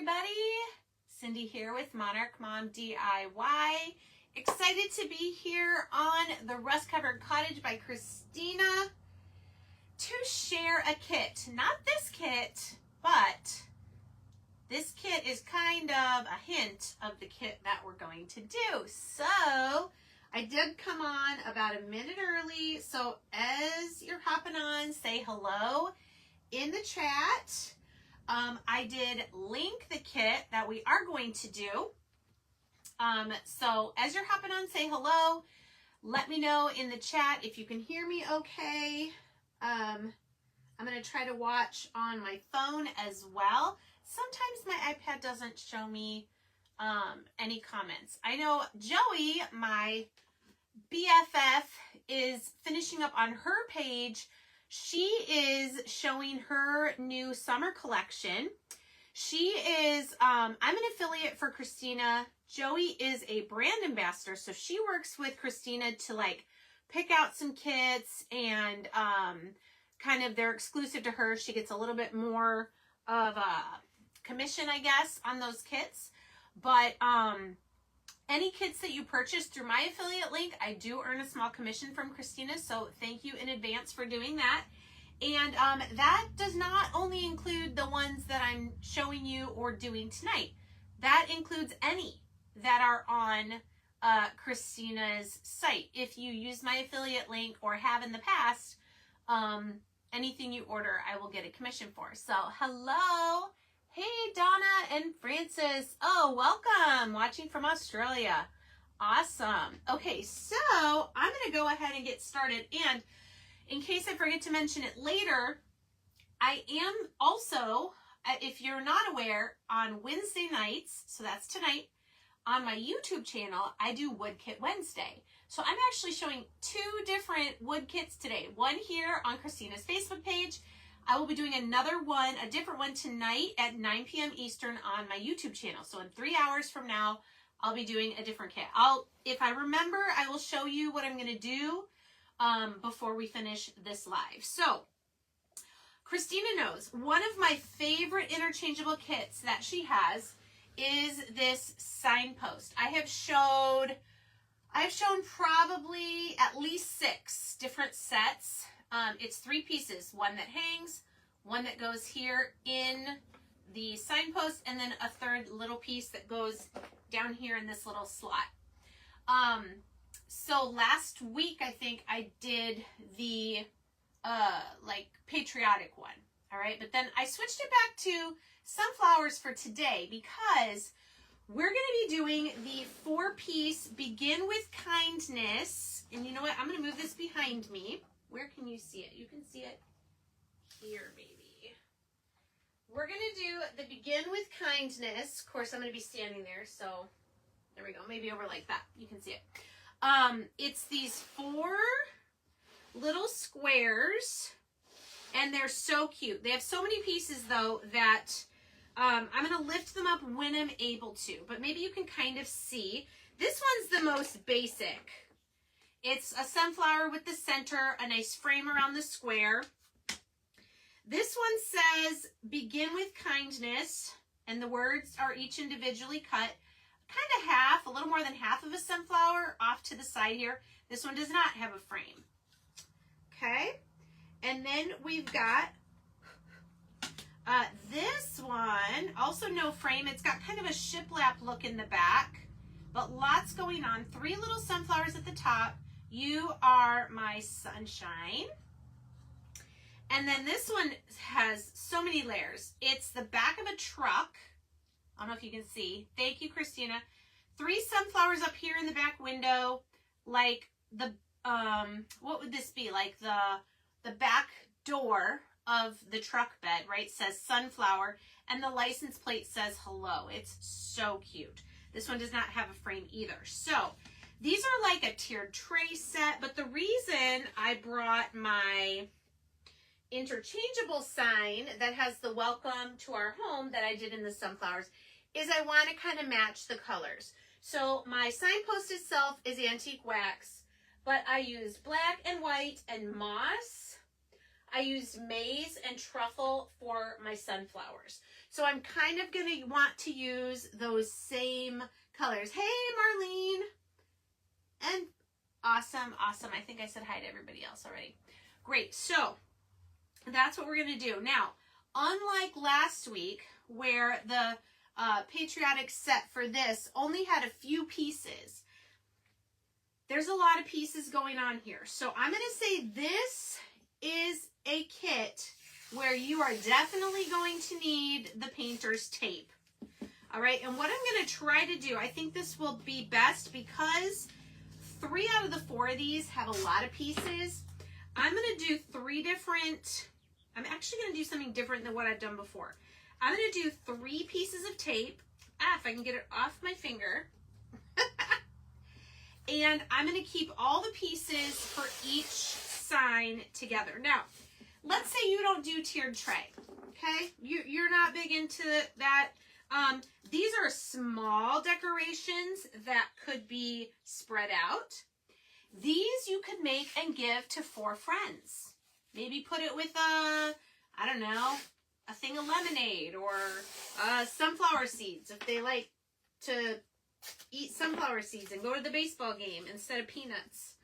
everybody. Cindy here with Monarch Mom DIY. Excited to be here on the Rust Covered Cottage by Christina to share a kit. Not this kit, but this kit is kind of a hint of the kit that we're going to do. So I did come on about a minute early. So as you're hopping on, say hello in the chat. I did link the kit that we are going to do. So as you're hopping on, say hello. Let me know in the chat if you can hear me okay. I'm going to try to watch on my phone as well. Sometimes my iPad doesn't show me any comments. I know Joey, my BFF, is finishing up on her page. She is showing her new summer collection. She is, I'm an affiliate for Christina. Joey is a brand ambassador, so she works with Christina to like pick out some kits and kind of they're exclusive to her. She gets a little bit more of a commission, I guess, on those kits. But any kits that you purchase through my affiliate link, I do earn a small commission from Christina, so thank you in advance for doing that. And that does not only include the ones that I'm showing you or doing tonight. That includes any that are on Christina's site. If you use my affiliate link or have in the past, anything you order, I will get a commission for. So, hello. Hey, Donna and Francis. Oh, welcome. Watching from Australia. Awesome. Okay, so I'm going to go ahead and get started. And in case I forget to mention it later, I am also, if you're not aware, on Wednesday nights, so that's tonight, on my YouTube channel, I do Wood Kit Wednesday. So I'm actually showing two different wood kits today. One here on Christina's Facebook page. I will be doing another one, a different one tonight at 9 p.m. Eastern on my YouTube channel. So in 3 hours from now, I'll be doing a different kit. If I remember, I will show you what I'm going to do before we finish this live. So Christina knows one of my favorite interchangeable kits that she has is this signpost. I've shown probably at least 6 different sets. It's 3 pieces, one that hangs, one that goes here in the signpost, and then a third little piece that goes down here in this little slot. So last week, I think I did the, like patriotic one. All right. But then I switched it back to sunflowers for today because we're going to be doing the 4-piece Begin with Kindness. And you know what? I'm going to move this behind me. Where can you see it? You can see it here, maybe. We're going to do the Begin with Kindness. Of course, I'm going to be standing there, so there we go. Maybe over like that. You can see it. It's these 4 little squares, and they're so cute. They have so many pieces, though, that I'm going to lift them up when I'm able to, but maybe you can kind of see. This one's the most basic. It's a sunflower with the center, a nice frame around the square. This one says, Begin with Kindness, and the words are each individually cut. Kind of half, a little more than half of a sunflower off to the side here. This one does not have a frame. Okay, and then we've got this one, also no frame. It's got kind of a shiplap look in the back, but lots going on. 3 little sunflowers at the top. You are my sunshine. And then this one has so many layers. It's the back of a truck. I don't know if you can see. Thank you, Christina. 3 sunflowers up here in the back window. Like the, what would this be? Like the back door of the truck bed, right? Says sunflower. And the license plate says hello. It's so cute. This one does not have a frame either. So these are like a tiered tray set, but the reason I brought my interchangeable sign that has the welcome to our home that I did in the sunflowers is I want to kind of match the colors. So my signpost itself is antique wax, but I used black and white and moss. I used maize and truffle for my sunflowers. So I'm kind of going to want to use those same colors. Hey, Marlene. And awesome, awesome. I think I said hi to everybody else already. Great. So that's what we're going to do. Now, unlike last week where the patriotic set for this only had a few pieces, there's a lot of pieces going on here. So I'm going to say this is a kit where you are definitely going to need the painter's tape. All right, and what I'm going to try to do, I think this will be best because 3 out of the 4 of these have a lot of pieces. I'm going to do 3 different, I'm actually going to do something different than what I've done before. I'm going to do 3 pieces of tape. If I can get it off my finger. And I'm going to keep all the pieces for each sign together. Now, let's say you don't do tiered tray, okay? You're not big into that. These are small decorations that could be spread out. These you could make and give to 4 friends. Maybe put it with I don't know, a thing of lemonade or sunflower seeds if they like to eat sunflower seeds and go to the baseball game instead of peanuts.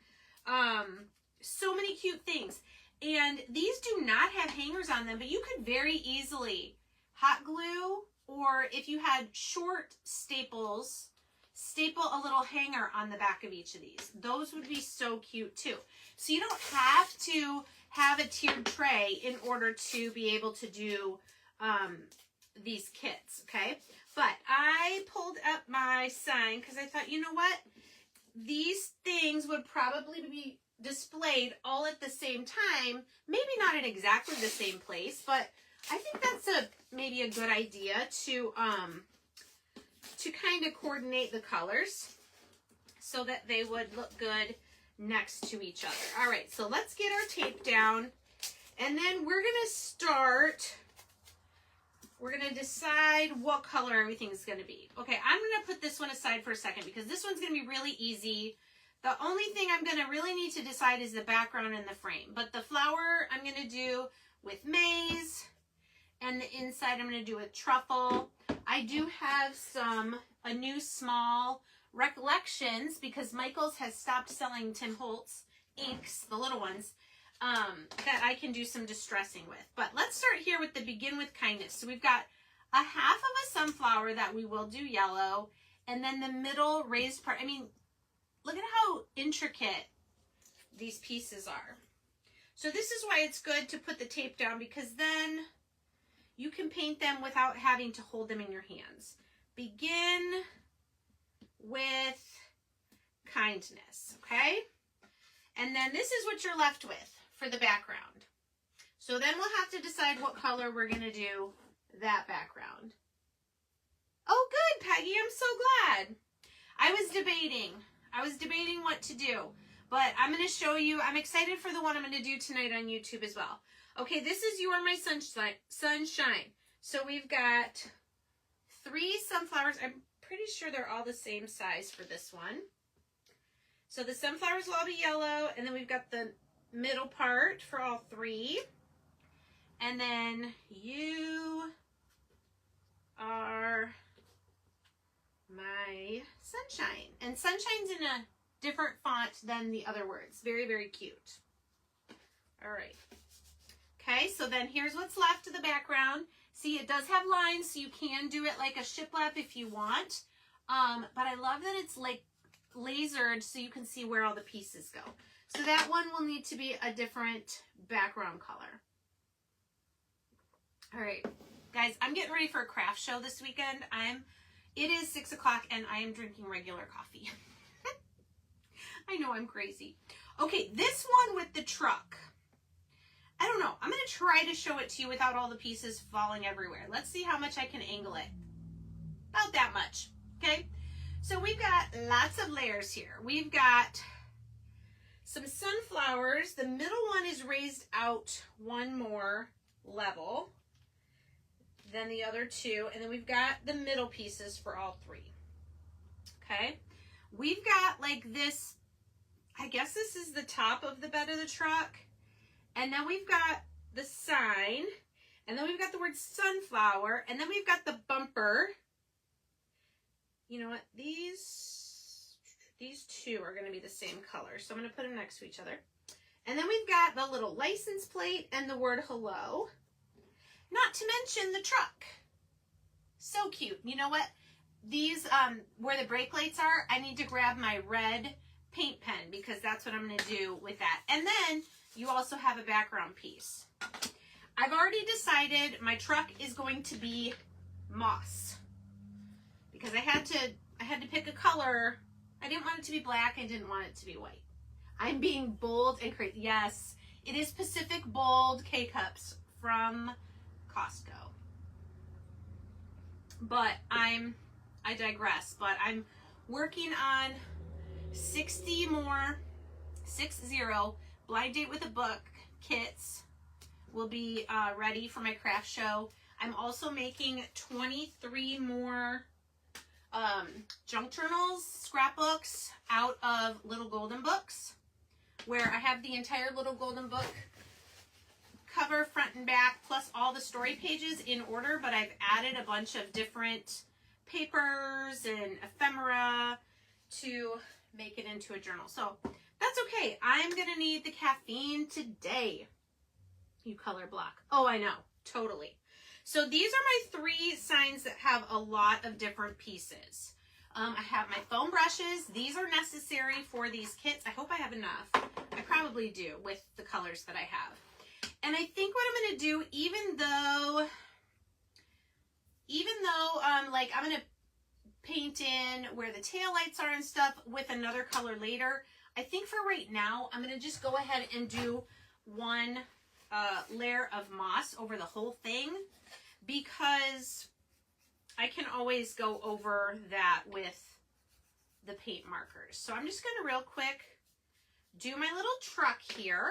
So many cute things. And these do not have hangers on them, but you could very easily hot glue, or if you had short staples, staple a little hanger on the back of each of these. Those would be so cute too. So you don't have to have a tiered tray in order to be able to do these kits, okay? But I pulled up my sign because I thought, you know what? These things would probably be displayed all at the same time. Maybe not in exactly the same place, but I think that's maybe a good idea to kind of coordinate the colors so that they would look good next to each other. All right, so let's get our tape down, and then we're gonna start. We're going to decide what color everything's going to be. Okay, I'm going to put this one aside for a second because this one's going to be really easy. The only thing I'm going to really need to decide is the background and the frame. But the flower I'm going to do with maize, and the inside I'm going to do with truffle. I do have a new small recollections because Michael's has stopped selling Tim Holtz inks, the little ones. That I can do some distressing with. But let's start here with the begin with kindness. So we've got a half of a sunflower that we will do yellow, and then the middle raised part. I mean, look at how intricate these pieces are. So this is why it's good to put the tape down, because then you can paint them without having to hold them in your hands. Begin with kindness, okay? And then this is what you're left with for the background. So then we'll have to decide what color we're going to do that background. Oh, good, Peggy. I'm so glad. I was debating what to do, but I'm going to show you. I'm excited for the one I'm going to do tonight on YouTube as well. Okay, this is You Are My Sunshine. So we've got 3 sunflowers. I'm pretty sure they're all the same size for this one. So the sunflowers will all be yellow, and then we've got the middle part for all 3. And then You Are My Sunshine. And sunshine's in a different font than the other words. Very, very cute. All right. Okay, so then here's what's left of the background. See, it does have lines, so you can do it like a shiplap if you want. But I love that it's like lasered so you can see where all the pieces go. So that one will need to be a different background color. All right, guys, I'm getting ready for a craft show this weekend. It is 6 o'clock and I am drinking regular coffee. I know I'm crazy. Okay, this one with the truck. I don't know. I'm going to try to show it to you without all the pieces falling everywhere. Let's see how much I can angle it. About that much, okay? So we've got lots of layers here. We've got some sunflowers. The middle one is raised out one more level than the other 2. And then we've got the middle pieces for all 3. Okay. We've got like this, I guess this is the top of the bed of the truck. And then we've got the sign. And then we've got the word sunflower. And then we've got the bumper. You know what? These two are going to be the same color. So I'm going to put them next to each other. And then we've got the little license plate and the word hello. Not to mention the truck. So cute. You know what? These, where the brake lights are, I need to grab my red paint pen because that's what I'm going to do with that. And then you also have a background piece. I've already decided my truck is going to be moss because I had to pick a color. I didn't want it to be black. I didn't want it to be white. I'm being bold and crazy. Yes, it is Pacific Bold K-Cups from Costco. But I digress. But I'm working on 60 more, 60 blind date with a book kits will be ready for my craft show. I'm also making 23 more junk journals, scrapbooks out of Little Golden Books, where I have the entire Little Golden Book cover, front and back, plus all the story pages in order, but I've added a bunch of different papers and ephemera to make it into a journal. So that's okay. I'm going to need the caffeine today. You color block. Oh, I know. Totally. So these are my 3 signs that have a lot of different pieces. I have my foam brushes. These are necessary for these kits. I hope I have enough. I probably do with the colors that I have. And I think what I'm going to do, even though like I'm going to paint in where the taillights are and stuff with another color later, I think for right now, I'm going to just go ahead and do one layer of moss over the whole thing because I can always go over that with the paint markers. So I'm just going to real quick do my little truck here.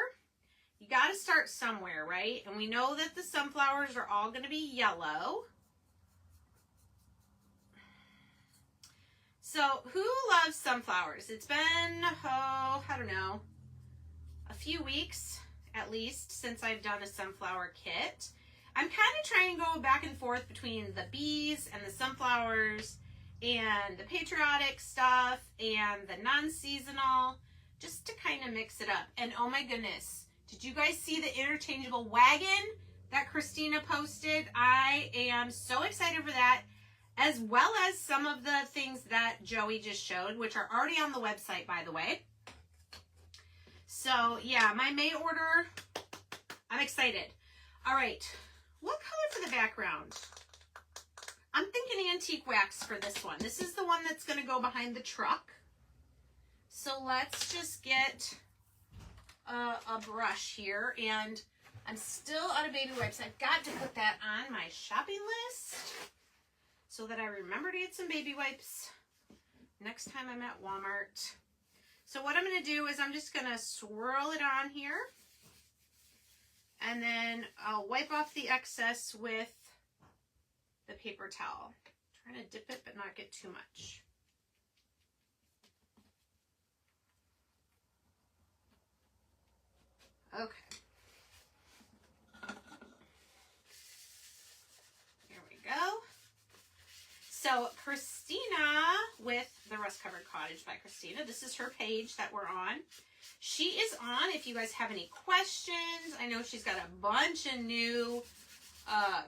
You got to start somewhere, right? And we know that the sunflowers are all going to be yellow. So who loves sunflowers? It's been, I don't know, a few weeks at least since I've done a sunflower kit. I'm kind of trying to go back and forth between the bees and the sunflowers and the patriotic stuff and the non-seasonal, just to kind of mix it up. And oh my goodness, did you guys see the interchangeable wagon that Christina posted? I am so excited for that, as well as some of the things that Joey just showed, which are already on the website, by the way. So yeah, my May order, I'm excited. All right, what color for the background? I'm thinking antique wax for this one. This is the one that's going to go behind the truck. So let's just get a brush here, and I'm still out of baby wipes. I've got to put that on my shopping list so that I remember to get some baby wipes next time I'm at Walmart. So what I'm going to do is I'm just going to swirl it on here, and then I'll wipe off the excess with the paper towel. I'm trying to dip it but not get too much. Okay. Here we go. So Christina with the Rust Covered Cottage by Christina. This is her page that we're on. She is on if you guys have any questions. I know she's got a bunch of new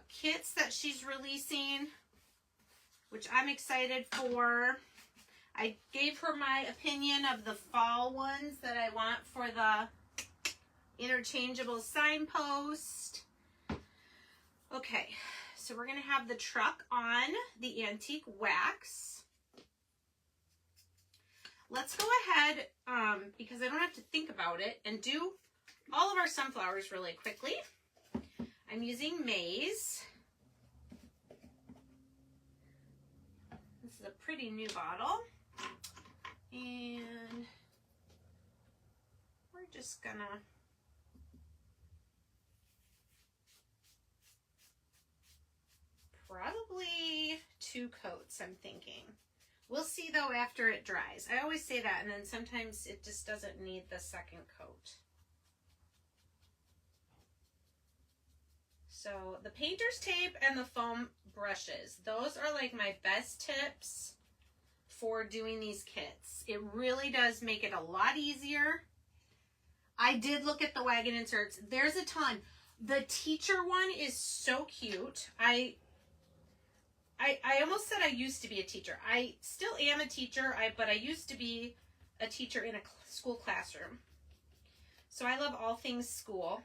kits that she's releasing, which I'm excited for. I gave her my opinion of the fall ones that I want for the interchangeable signpost. Okay, so we're going to have the truck on the antique wax. Let's go ahead, because I don't have to think about it, and do all of our sunflowers really quickly. I'm using maize. This is a pretty new bottle. And we're just gonna probably 2 coats, I'm thinking. We'll see though after it dries. I always say that, and then sometimes it just doesn't need the second coat. So the painter's tape and the foam brushes, those are like my best tips for doing these kits. It really does make it a lot easier. I did look at the wagon inserts. There's a ton. The teacher one is so cute. I almost said I used to be a teacher. I still am a teacher, but I used to be a teacher in a school classroom. So I love all things school.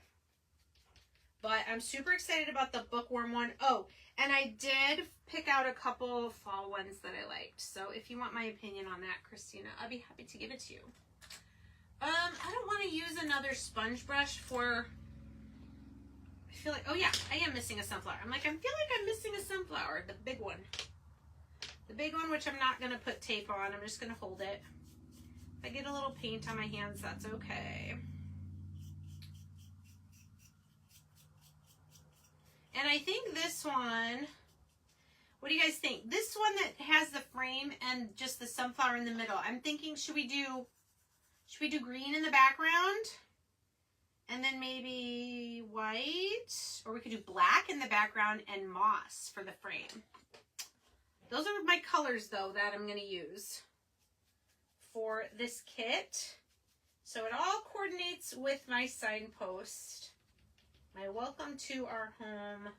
But I'm super excited about the bookworm one. Oh, and I did pick out a couple fall ones that I liked. So if you want my opinion on that, Christina, I'll be happy to give it to you. I don't want to use another sponge brush for... I feel like... Oh, yeah, I am missing a sunflower. I feel like I'm missing a sunflower. The big one. The big one, which I'm not going to put tape on. I'm just going to hold it. If I get a little paint on my hands, that's okay. And I think this one, what do you guys think? This one that has the frame and just the sunflower in the middle. I'm thinking, should we do green in the background? And then maybe white? Or we could do black in the background and moss for the frame. Those are my colors, though, that I'm going to use for this kit. So it all coordinates with my signpost. My welcome to our home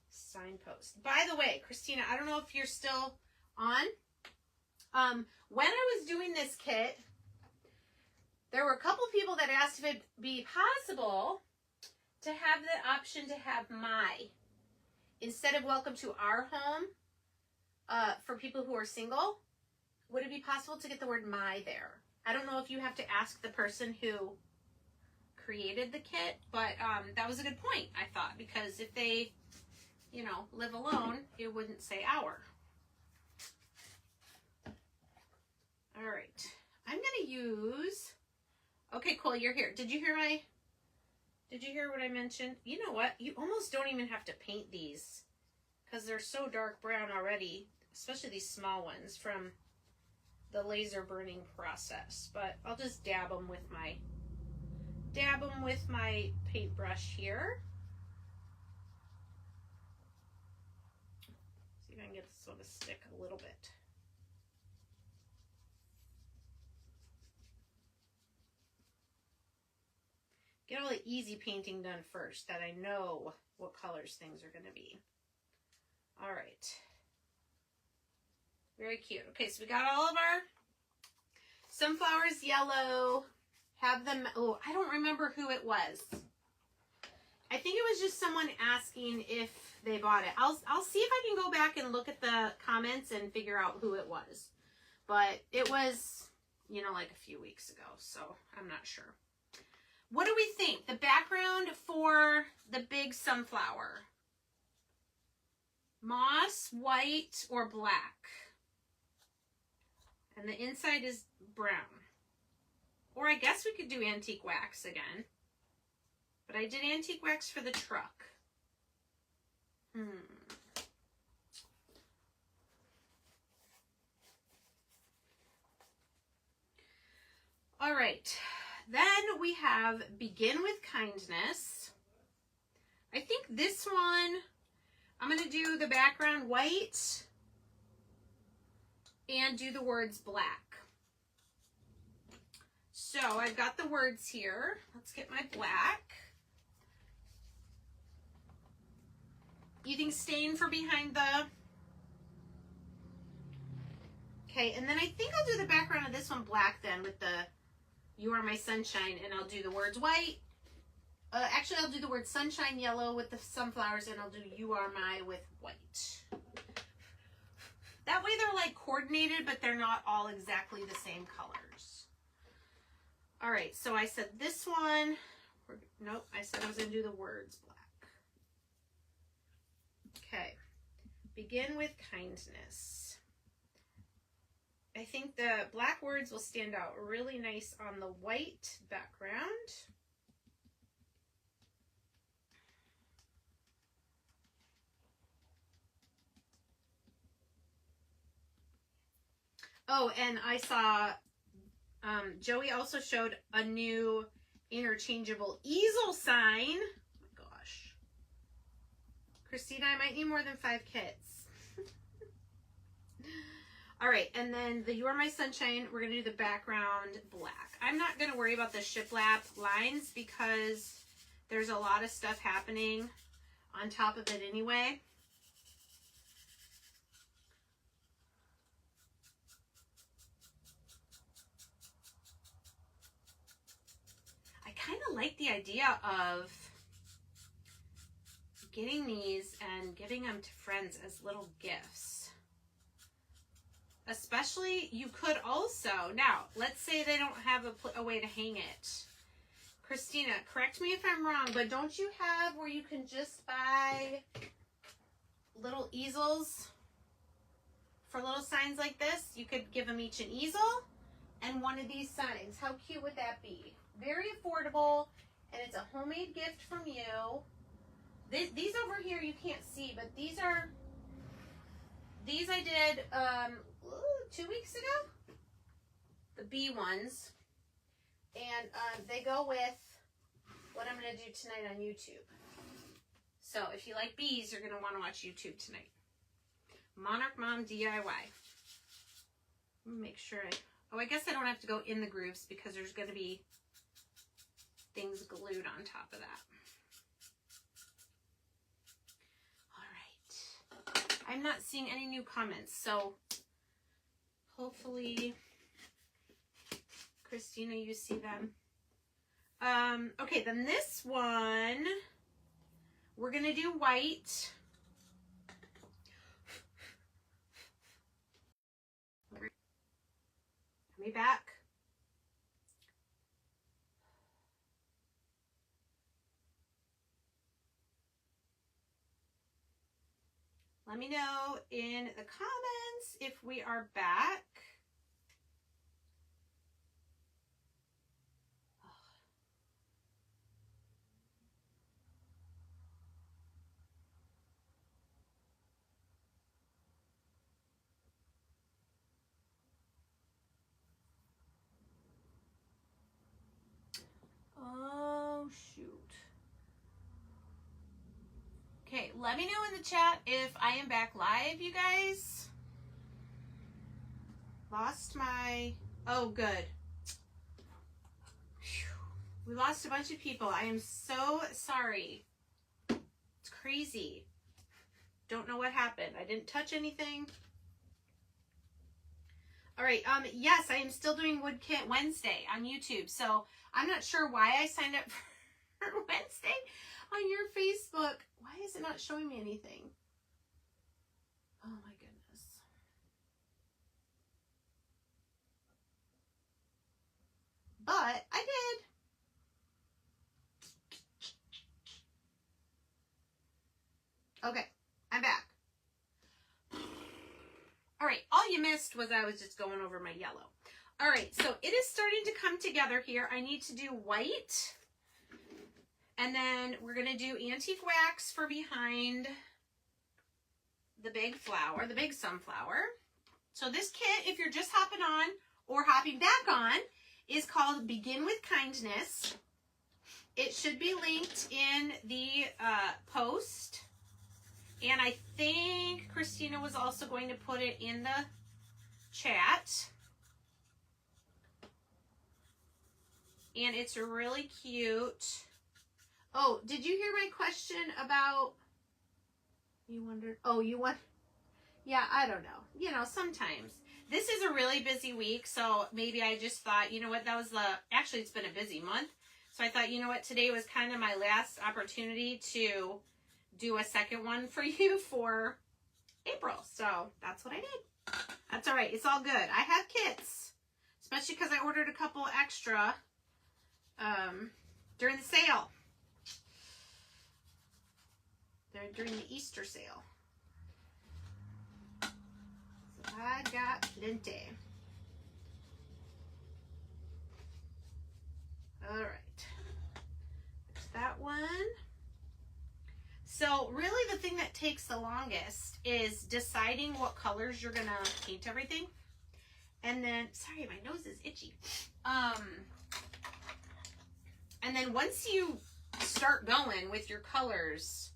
signpost. By the way, Christina, I don't know if you're still on. When I was doing this kit, there were a couple people that asked if it'd be possible to have the option to have my, instead of welcome to our home, for people who are single, would it be possible to get the word my there? I don't know if you have to ask the person who created the kit, but that was a good point, I thought, because if they, you know, live alone, it wouldn't say our. All right, I'm gonna use, okay, Cole, you're here. Did you hear what I mentioned? You know what, you almost don't even have to paint these because they're so dark brown already, especially these small ones from the laser burning process, but I'll just dab them with my paintbrush here. See if I can get this one to stick a little bit. Get all the easy painting done first, that I know what colors things are going to be. All right. Very cute. Okay, so we got all of our sunflowers yellow. Have them, oh, I don't remember who it was. I think it was just someone asking if they bought it. I'll see if I can go back and look at the comments and figure out who it was. But it was, you know, like a few weeks ago, so I'm not sure. What do we think? The background for the big sunflower. Moss, white, or black? And the inside is brown. Or I guess we could do antique wax again. But I did antique wax for the truck. All right. Then we have Begin with Kindness. I think this one, I'm going to do the background white and do the words black. So I've got the words here. Let's get my black. Using stain for behind the... Okay, and then I think I'll do the background of this one black then with the You Are My Sunshine, and I'll do the words white. Actually, I'll do the word sunshine yellow with the sunflowers, and I'll do You Are My with white. That way they're like coordinated, but they're not all exactly the same colors. All right, so I said this one. Nope, I said I was going to do the words black. Okay, Begin with Kindness. I think the black words will stand out really nice on the white background. Oh, and I saw Joey also showed a new interchangeable easel sign. Oh my gosh. Christina, I might need more than 5 kits. All right, and then the You Are My Sunshine, we're going to do the background black. I'm not going to worry about the shiplap lines because there's a lot of stuff happening on top of it anyway. I kind of like the idea of getting these and giving them to friends as little gifts. Especially, you could also, now, let's say they don't have a way to hang it. Christina, correct me if I'm wrong, but don't you have where you can just buy little easels for little signs like this? You could give them each an easel and one of these signs. How cute would that be? Very affordable, and it's a homemade gift from you. These over here you can't see, but these I did 2 weeks ago, the bee ones, and they go with what I'm going to do tonight on YouTube. So if you like bees, you're going to want to watch YouTube tonight. Monarch Mom DIY. Let me make sure I guess I don't have to go in the grooves because there's going to be things glued on top of that. I'm not seeing any new comments, so hopefully, Christina, you see them. Okay, then this one, we're going to do white. Let me back. Let me know in the comments if we are back. Oh, shoot. Okay, let me know in the chat if I am back live, you guys. Lost my... Oh, good. Whew. We lost a bunch of people. I am so sorry. It's crazy. Don't know what happened. I didn't touch anything. All right, yes, I am still doing Wood Kit Wednesday on YouTube. So I'm not sure why I signed up for Wednesday on your Facebook. Why is it not showing me anything? Oh my goodness. But I did. Okay, I'm back. All right, all you missed was I was just going over my yellow. All right, so it is starting to come together here. I need to do white. And then we're going to do antique wax for behind the big flower, the big sunflower. So this kit, if you're just hopping on or hopping back on, is called Begin with Kindness. It should be linked in the post. And I think Christina was also going to put it in the chat. And it's really cute. Oh, did you hear my question about, you wondered, oh, you want, yeah, I don't know. You know, sometimes. This is a really busy week, so maybe I just thought, you know what, that was actually it's been a busy month. So I thought, you know what, today was kind of my last opportunity to do a second one for you for April. So that's what I did. That's all right. It's all good. I have kits, especially because I ordered a couple extra during the sale. They're during the Easter sale. So I got plenty. All right. There's that one. So really the thing that takes the longest is deciding what colors you're going to paint everything. And then, sorry, my nose is itchy. And then once you start going with your colors,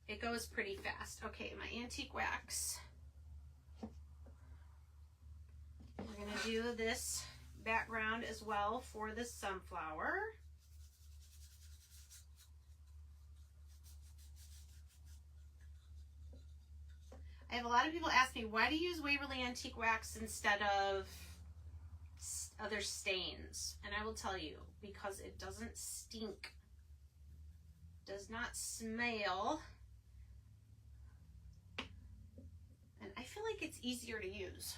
it goes pretty fast. Okay, my antique wax. We're gonna do this background as well for the sunflower. I have a lot of people ask me, why do you use Waverly Antique Wax instead of other stains? And I will tell you, because it doesn't stink, does not smell, and I feel like it's easier to use.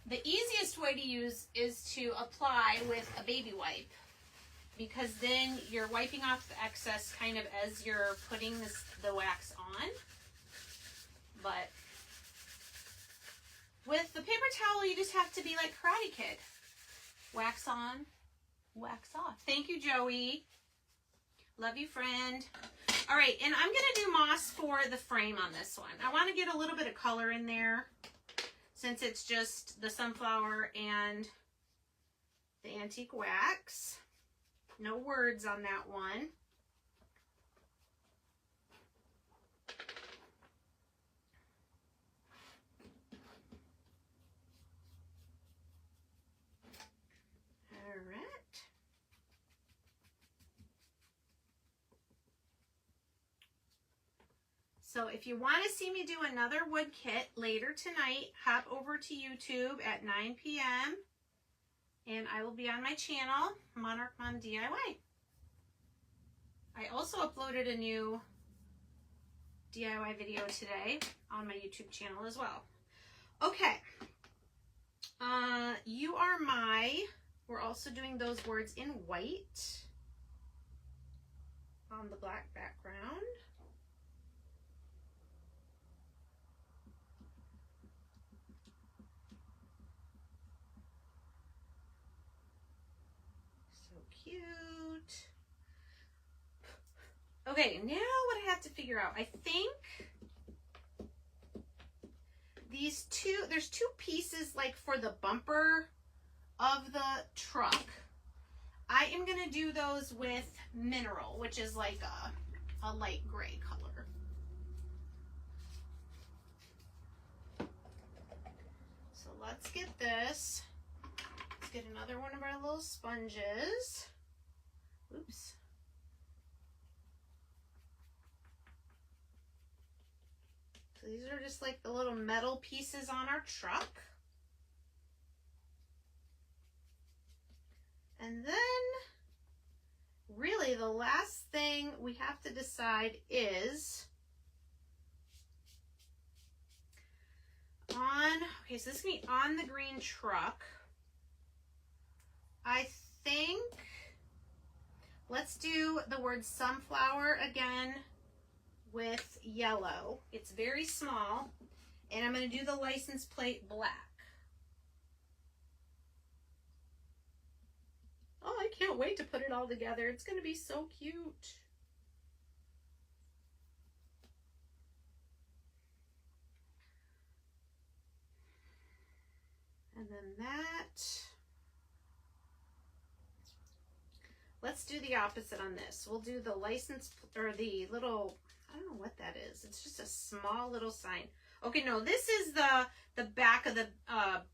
The easiest way to use is to apply with a baby wipe, because then you're wiping off the excess kind of as you're putting the wax on. But with the paper towel, you just have to be like Karate Kid. Wax on, wax off. Thank you, Joey. Love you, friend. All right, and I'm going to do moss for the frame on this one. I want to get a little bit of color in there since it's just the sunflower and the antique wax. No words on that one. So if you want to see me do another wood kit later tonight, hop over to YouTube at 9 p.m. and I will be on my channel, Monarch Mom DIY. I also uploaded a new DIY video today on my YouTube channel as well. Okay. You are my, we're also doing those words in white on the black background. Cute. Okay, now what I have to figure out, I think these two, there's two pieces like for the bumper of the truck. I am going to do those with mineral, which is like a light gray color. So let's get this. Let's get another one of our little sponges. Oops. So these are just like the little metal pieces on our truck. And then really the last thing we have to decide is okay, so this is going to be on the green truck. I think let's do the word sunflower again with yellow. It's very small, and I'm going to do the license plate black. Oh, I can't wait to put it all together. It's going to be so cute. And then that. Let's do the opposite on this. We'll do the license, or the little, I don't know what that is. It's just a small little sign. Okay, no, this is the back of the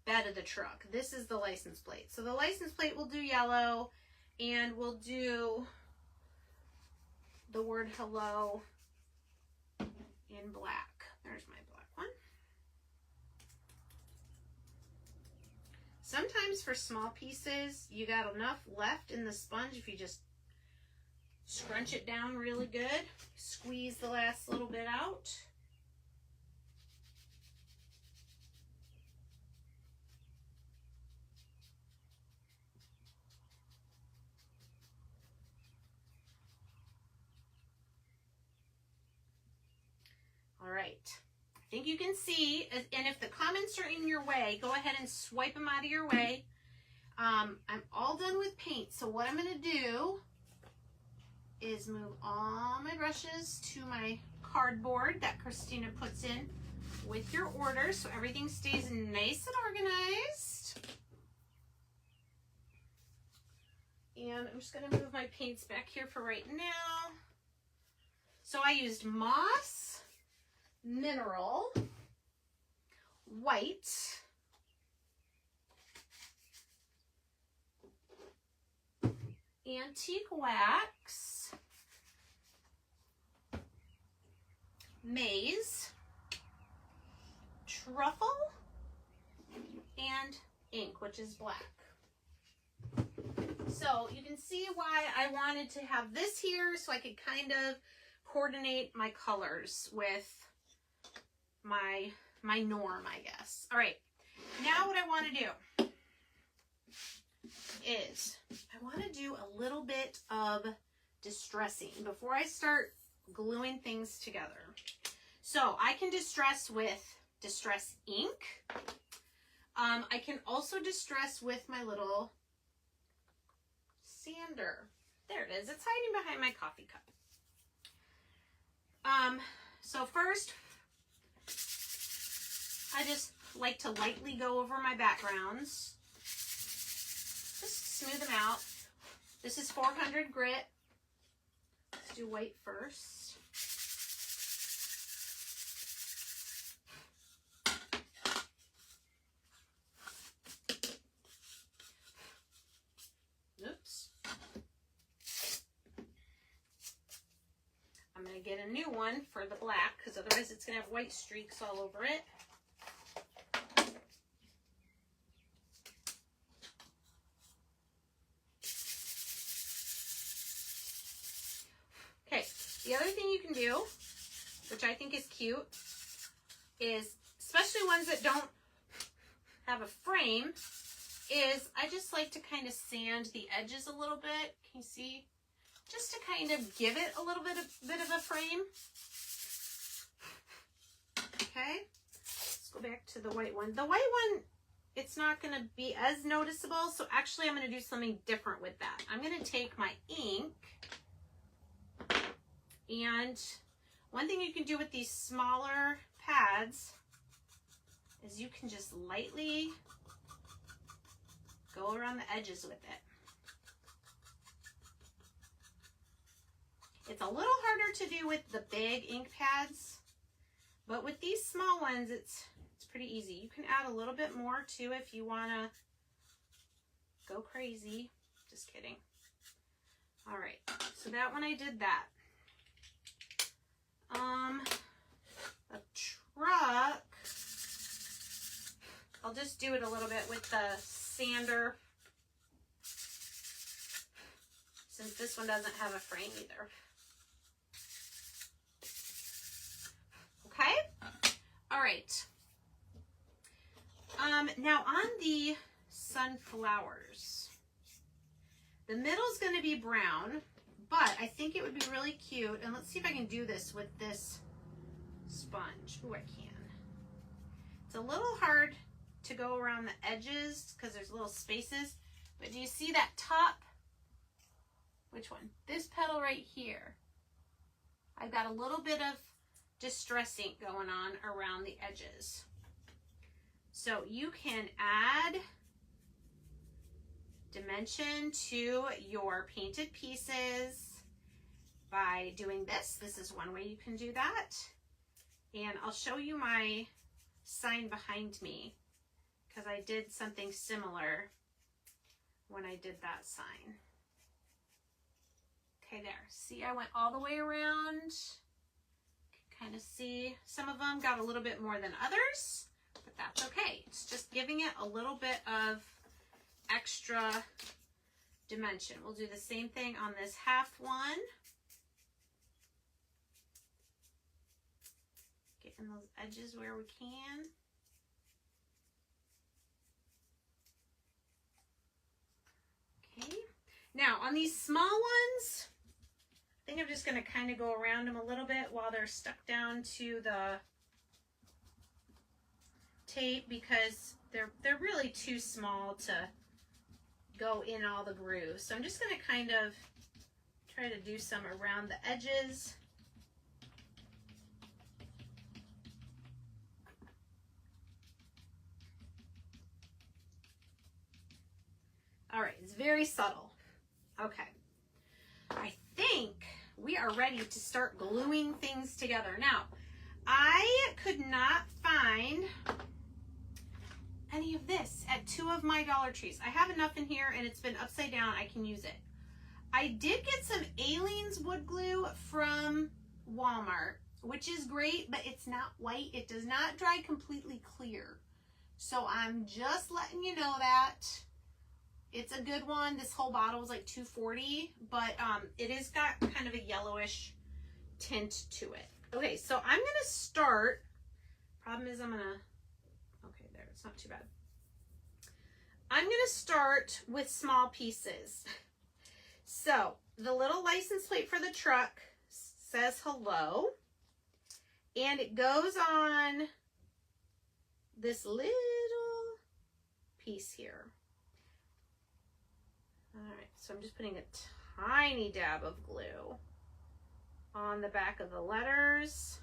bed of the truck. This is the license plate. So the license plate will do yellow, and we'll do the word hello in black. There's my black one. Sometimes for small pieces, you got enough left in the sponge if you just scrunch it down really good. Squeeze the last little bit out. All right. I think you can see, and if the comments are in your way, go ahead and swipe them out of your way. I'm all done with paint, so what I'm going to do is move all my brushes to my cardboard that Christina puts in with your order, so everything stays nice and organized. And I'm just going to move my paints back here for right now. So I used Moss, Mineral, White, Antique Wax, Maize, Truffle, and ink, which is black. So you can see why I wanted to have this here, so I could kind of coordinate my colors with my norm, I guess. All right, now what I want to do is I want to do a little bit of distressing before I start gluing things together. So I can distress with distress ink. I can also distress with my little sander. There it is. It's hiding behind my coffee cup. So first, I just like to lightly go over my backgrounds. Just smooth them out. This is 400 grit. Let's do white first. Oops. I'm going to get a new one for the black because otherwise it's going to have white streaks all over it. Okay, the other thing you can do, which I think is cute, is, especially ones that don't have a frame, is I just like to kind of sand the edges a little bit. Can you see? Just to kind of give it a little bit of a frame. Okay, let's go back to the white one. The white one, it's not going to be as noticeable, so actually I'm going to do something different with that. I'm going to take my ink, and one thing you can do with these smaller pads is you can just lightly go around the edges with it. It's a little harder to do with the big ink pads, but with these small ones, it's pretty easy. You can add a little bit more too if you want to go crazy. Just kidding. All right, so that one I did that. The truck, I'll just do it a little bit with the sander, since this one doesn't have a frame either. Okay, all right. Now on the sunflowers, the middle is going to be brown, but I think it would be really cute, and let's see if I can do this with this sponge. Ooh, I can. It's a little hard to go around the edges because there's little spaces, but do you see that top? Which one? This petal right here. I've got a little bit of distress ink going on around the edges. So you can add dimension to your painted pieces by doing this. This is one way you can do that. And I'll show you my sign behind me because I did something similar when I did that sign. Okay, there. See, I went all the way around. Kind of see some of them got a little bit more than others, but that's okay. It's just giving it a little bit of extra dimension. We'll do the same thing on this half one. Getting those edges where we can. Okay. Now on these small ones, I think I'm just going to kind of go around them a little bit while they're stuck down to the tape because they're really too small to go in all the grooves. So I'm just going to kind of try to do some around the edges. All right, it's very subtle. Okay. I think we are ready to start gluing things together. Now, I could not find any of this at 2 of my Dollar Trees. I have enough in here and it's been upside down. I can use it. I did get some Aleene's wood glue from Walmart, which is great, but it's not white. It does not dry completely clear. So I'm just letting you know that. It's a good one. This whole bottle is like $2.40, but it has got kind of a yellowish tint to it. Okay, so I'm gonna start. Problem is okay, there, it's not too bad. I'm gonna start with small pieces. So the little license plate for the truck says hello, and it goes on this little piece here. All right, so I'm just putting a tiny dab of glue on the back of the letters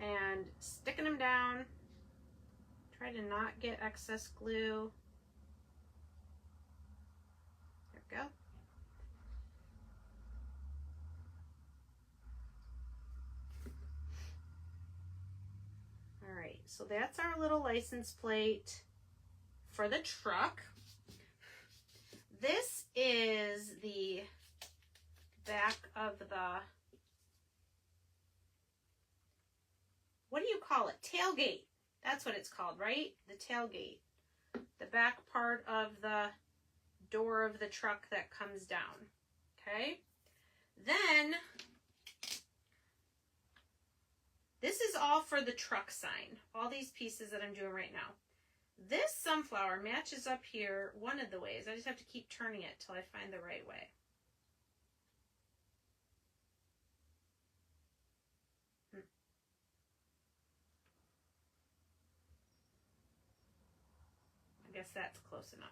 and sticking them down. Try to not get excess glue. There we go. All right, so that's our little license plate for the truck. This is the back of the, what do you call it? Tailgate. That's what it's called, right? The tailgate. The back part of the door of the truck that comes down. Okay? Then, this is all for the truck sign. All these pieces that I'm doing right now. This sunflower matches up here one of the ways. I just have to keep turning it till I find the right way. I guess that's close enough.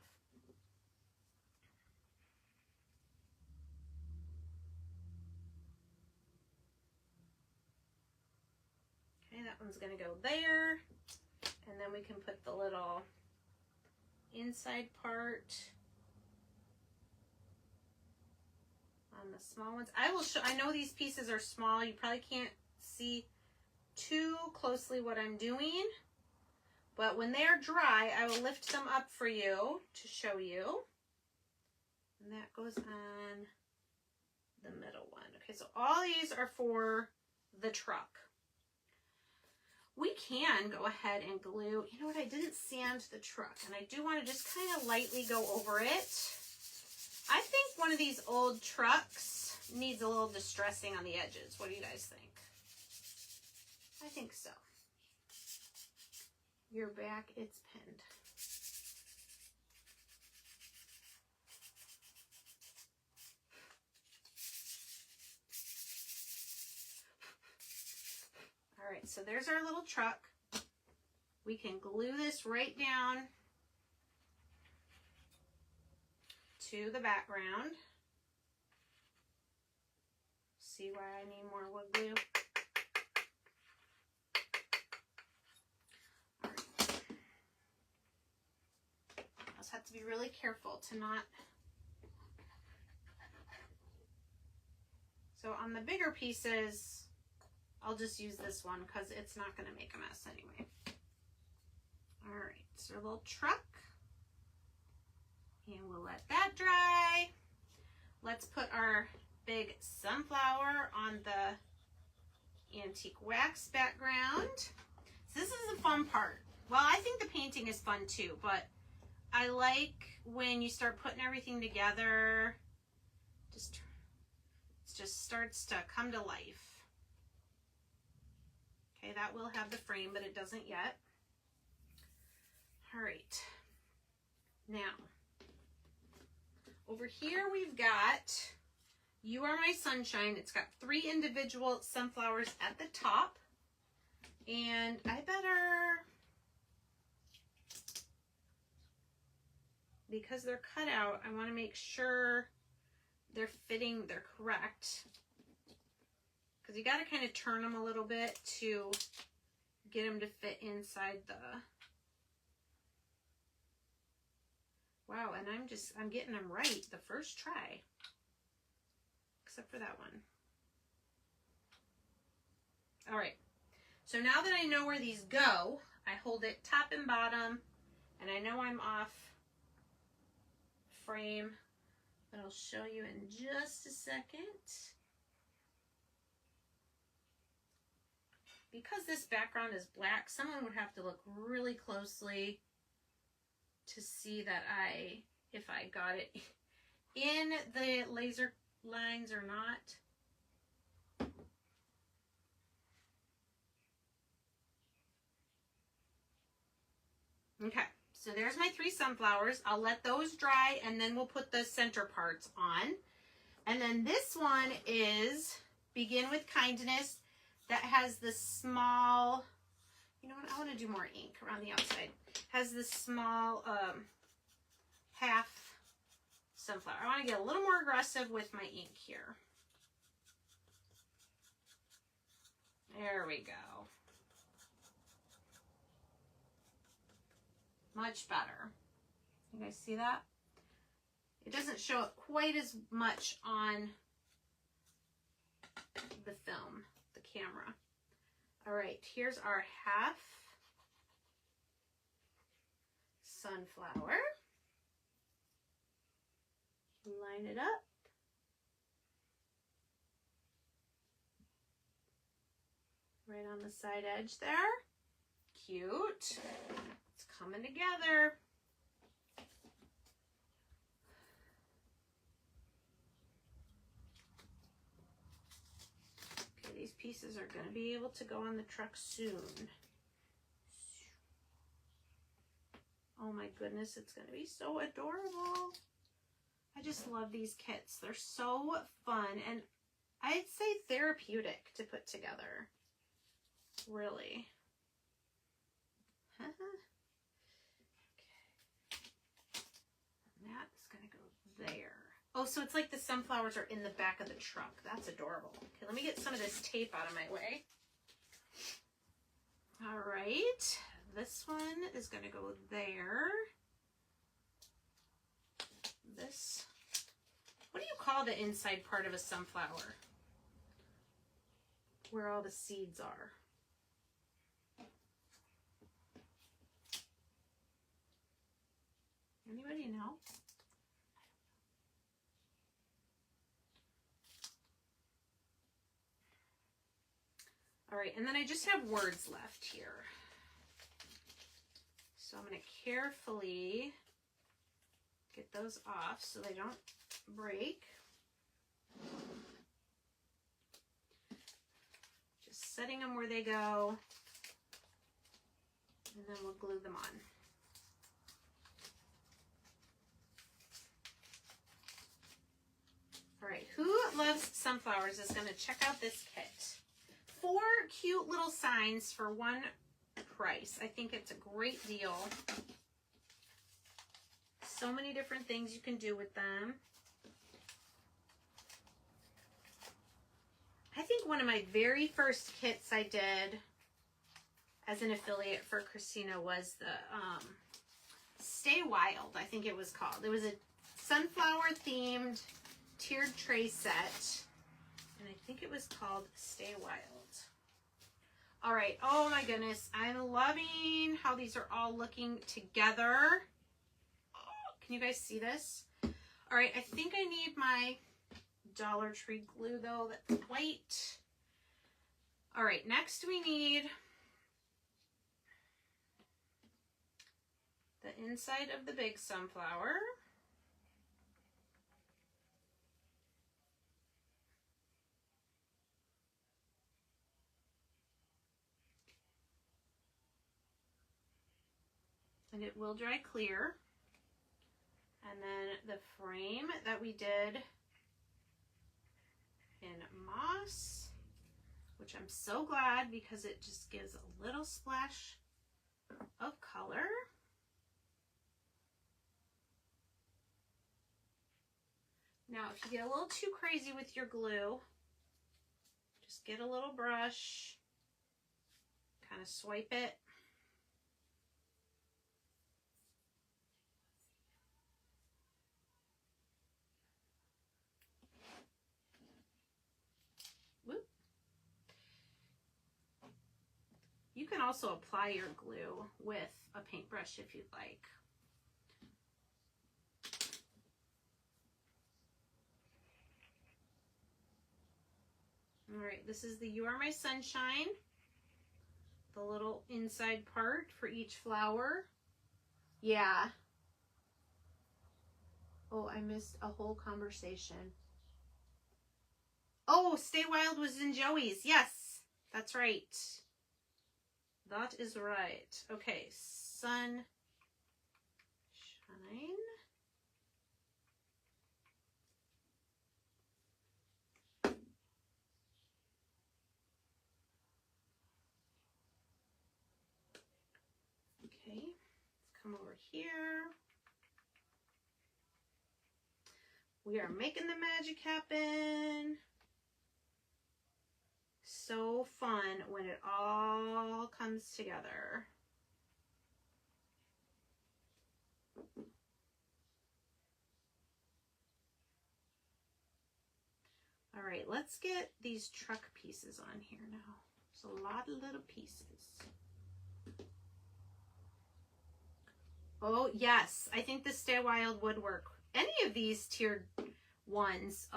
Okay, that one's going to go there. And then we can put the little inside part on the small ones. I will show, I know these pieces are small. You probably can't see too closely what I'm doing, but when they're dry, I will lift them up for you to show you. And that goes on the middle one. Okay, so all these are for the truck. We can go ahead and glue. You know what? I didn't sand the truck, and I do want to just kind of lightly go over it. I think one of these old trucks needs a little distressing on the edges. What do you guys think? I think so. Your back, it's pinned. All right, so there's our little truck. We can glue this right down to the background. See why I need more wood glue? All right. I just have to be really careful to not. So on the bigger pieces, I'll just use this one because it's not going to make a mess anyway. All right, so a little truck. And we'll let that dry. Let's put our big sunflower on the antique wax background. So this is the fun part. Well, I think the painting is fun too, but I like when you start putting everything together, it just starts to come to life. Okay, that will have the frame, but it doesn't yet. All right. Now, over here we've got You Are My Sunshine. It's got 3 individual sunflowers at the top. And I better, because they're cut out, I want to make sure they're fitting, they're correct. Because you got to kind of turn them a little bit to get them to fit inside the... Wow, and I'm getting them right the first try. except for that one. All right, so now that I know where these go, I hold it top and bottom, and I know I'm off frame, but I'll show you in just a second. Because this background is black, someone would have to look really closely to see that if I got it in the laser lines or not. Okay, so there's my 3 sunflowers. I'll let those dry and then we'll put the center parts on. And then this one is Begin with Kindness. That has the small, you know what, I want to do more ink around the outside. Has this small half sunflower. I want to get a little more aggressive with my ink here. There we go. Much better. You guys see that? It doesn't show up quite as much on the film, the camera. All right, here's our half sunflower. Line it up. Right on the side edge there. Cute. It's coming together. Okay, these pieces are going to be able to go on the truck soon. Oh my goodness, it's going to be so adorable. I just love these kits. They're so fun and I'd say therapeutic to put together. Really. Okay. That is going to go there. Oh, so it's like the sunflowers are in the back of the truck. That's adorable. Okay, let me get some of this tape out of my way. All right. This one is going to go there. This, what do you call the inside part of a sunflower? Where all the seeds are. Anybody know? All right, and then I just have words left here. So I'm going to carefully get those off so they don't break. Just setting them where they go, and then we'll glue them on. All right, who loves sunflowers is going to check out this kit. 4 cute little signs for one price. I think it's a great deal. So many different things you can do with them. I think one of my very first kits I did as an affiliate for Christina was the Stay Wild, I think it was called. It was a sunflower themed tiered tray set, and I think it was called Stay Wild. All right, oh my goodness, I'm loving how these are all looking together. Oh, can you guys see this? All right, I think I need my Dollar Tree glue though, that's white. All right, next we need the inside of the big sunflower. And it will dry clear. And then the frame that we did in moss, which I'm so glad because it just gives a little splash of color. Now, if you get a little too crazy with your glue, just get a little brush, kind of swipe it. can also apply your glue with a paintbrush if you'd like. All right, this is the You Are My Sunshine, the little inside part for each flower. Yeah. Oh, I missed a whole conversation. Oh, Stay Wild was in Joey's. Yes, that's right. That is right. Okay, Sunshine. Okay, let's come over here. We are making the magic happen. So fun when it all comes together. All right, let's get these truck pieces on here now. There's a lot of little pieces. Oh, yes. I think the Stay Wild would work. Any of these tiered ones,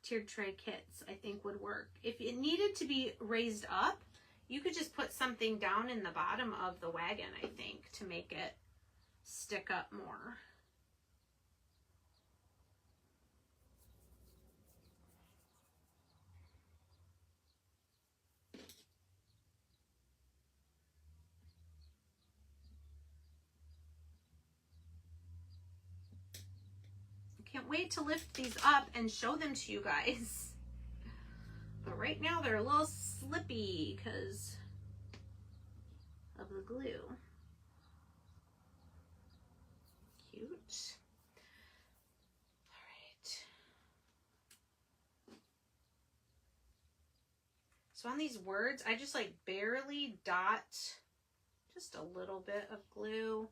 tiered tray kits, I think would work. If it needed to be raised up, you could just put something down in the bottom of the wagon, I think, to make it stick up more. Can't wait to lift these up and show them to you guys. But right now they're a little slippy because of the glue. Cute. All right. So on these words, I just like barely dot just a little bit of glue.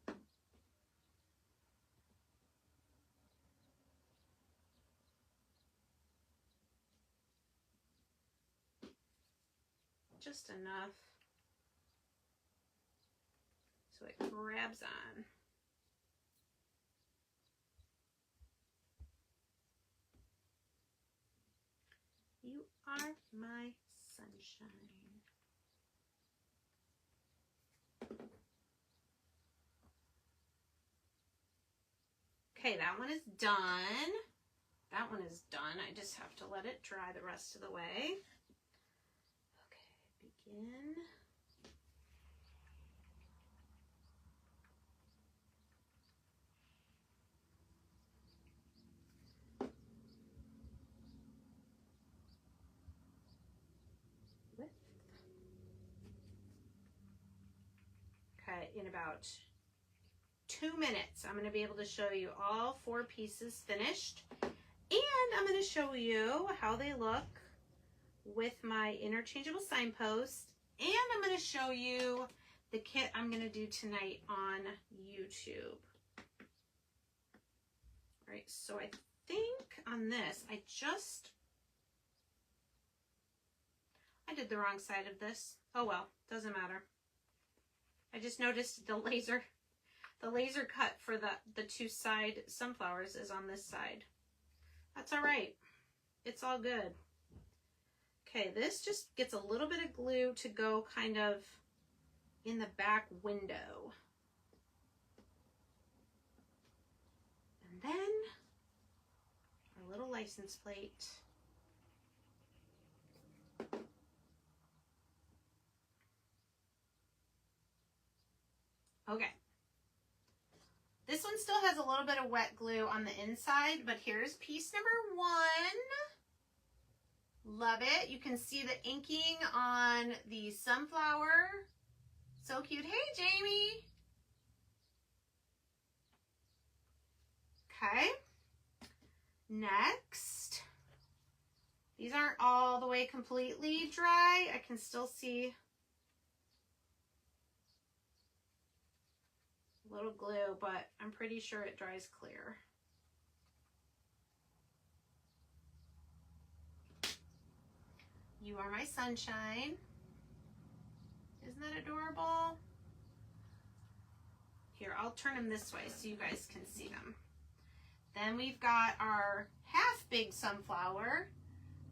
Just enough so it grabs on. You are my sunshine. Okay, that one is done. That one is done. I just have to let it dry the rest of the way. Begin. Width. Okay, in about 2 minutes, I'm going to be able to show you all 4 pieces finished. And I'm going to show you how they look with my interchangeable signpost. And I'm going to show you the kit I'm going to do tonight on YouTube. All right, so I think on this, I did the wrong side of this. Oh well, doesn't matter. I just noticed the laser cut for the 2 side sunflowers is on this side. That's all right. It's all good. Okay, this just gets a little bit of glue to go kind of in the back window. And then our little license plate. Okay. This one still has a little bit of wet glue on the inside, but here's piece number 1. Love it. You can see the inking on the sunflower. So cute. Hey, Jamie. Okay. Next. These aren't all the way completely dry. I can still see a little glue, but I'm pretty sure it dries clear. You Are My Sunshine. Isn't that adorable? Here, I'll turn them this way so you guys can see them. Then we've got our half big sunflower.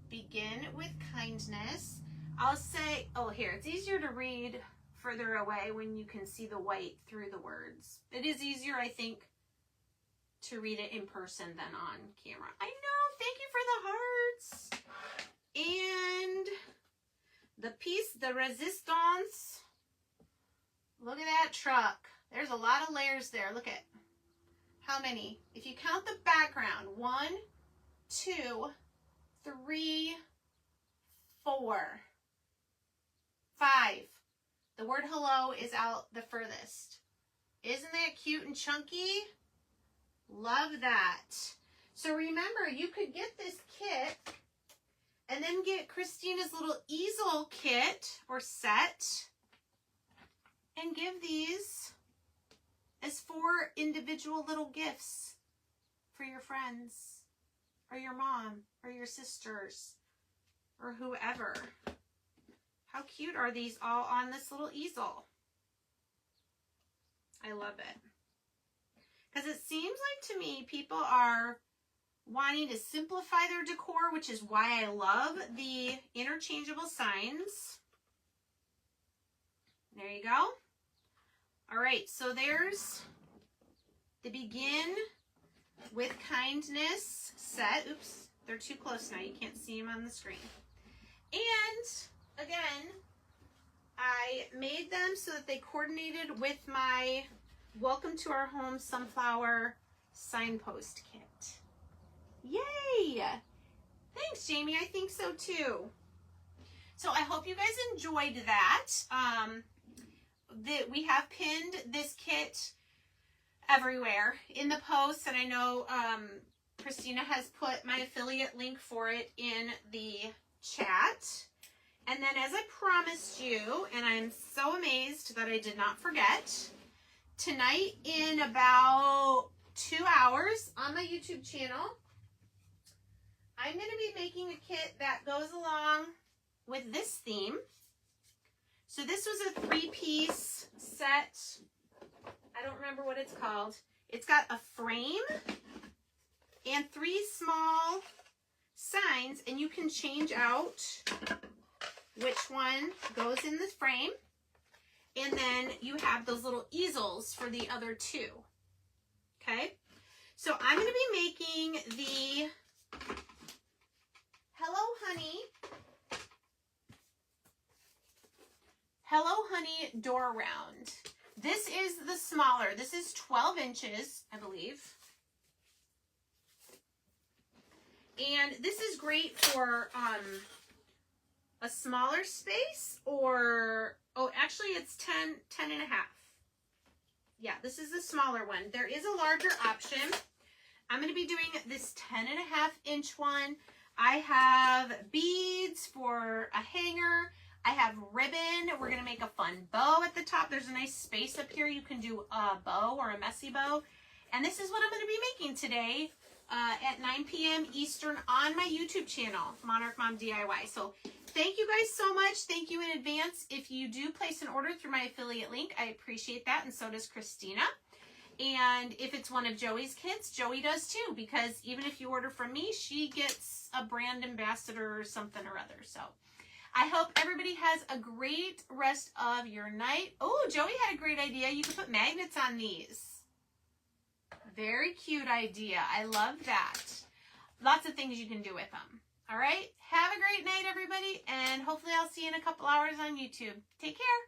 Begin with kindness. I'll say, oh, here, it's easier to read further away when you can see the white through the words. It is easier, I think, to read it in person than on camera. I know, thank you for the hearts. And the piece de resistance. Look at that truck. There's a lot of layers there. Look at how many. If you count the background, 1, 2, 3, 4, 5. The word hello is out the furthest. Isn't that cute and chunky? Love that. So remember, you could get this kit and then get Christina's little easel kit or set and give these as 4 individual little gifts for your friends or your mom or your sisters or whoever. How cute are these all on this little easel? I love it. Because it seems like to me people are wanting to simplify their decor, which is why I love the interchangeable signs. There you go. All right, so there's the Begin with Kindness set. Oops, they're too close now. You can't see them on the screen. And again, I made them so that they coordinated with my Welcome to Our Home Sunflower signpost kit. Yay! Thanks, Jamie. I think so too. So I hope you guys enjoyed that. We have pinned this kit everywhere in the posts, and I know Christina has put my affiliate link for it in the chat. And then, as I promised you, and I'm so amazed that I did not forget, tonight in about 2 hours on my YouTube channel, I'm going to be making a kit that goes along with this theme. So this was a 3-piece set. I don't remember what it's called. It's got a frame and 3 small signs, and you can change out which one goes in the frame. And then you have those little easels for the other 2. Okay? So I'm going to be making the Hello Honey door round. This is the smaller. This is 12 inches, I believe. And this is great for a smaller space, or, oh, actually it's 10 and a half. Yeah, this is the smaller one. There is a larger option. I'm going to be doing this 10 and a half inch one. I have beads for a hanger. I have ribbon. We're going to make a fun bow at the top. There's a nice space up here. You can do a bow or a messy bow. And this is what I'm going to be making today at 9 p.m. Eastern on my YouTube channel, Monarch Mom DIY. So thank you guys so much. Thank you in advance. If you do place an order through my affiliate link, I appreciate that, and so does Christina. And if it's one of Joey's kits, Joey does too, because even if you order from me, she gets a brand ambassador or something or other. So I hope everybody has a great rest of your night. Oh, Joey had a great idea. You can put magnets on these. Very cute idea. I love that. Lots of things you can do with them. All right. Have a great night, everybody. And hopefully I'll see you in a couple hours on YouTube. Take care.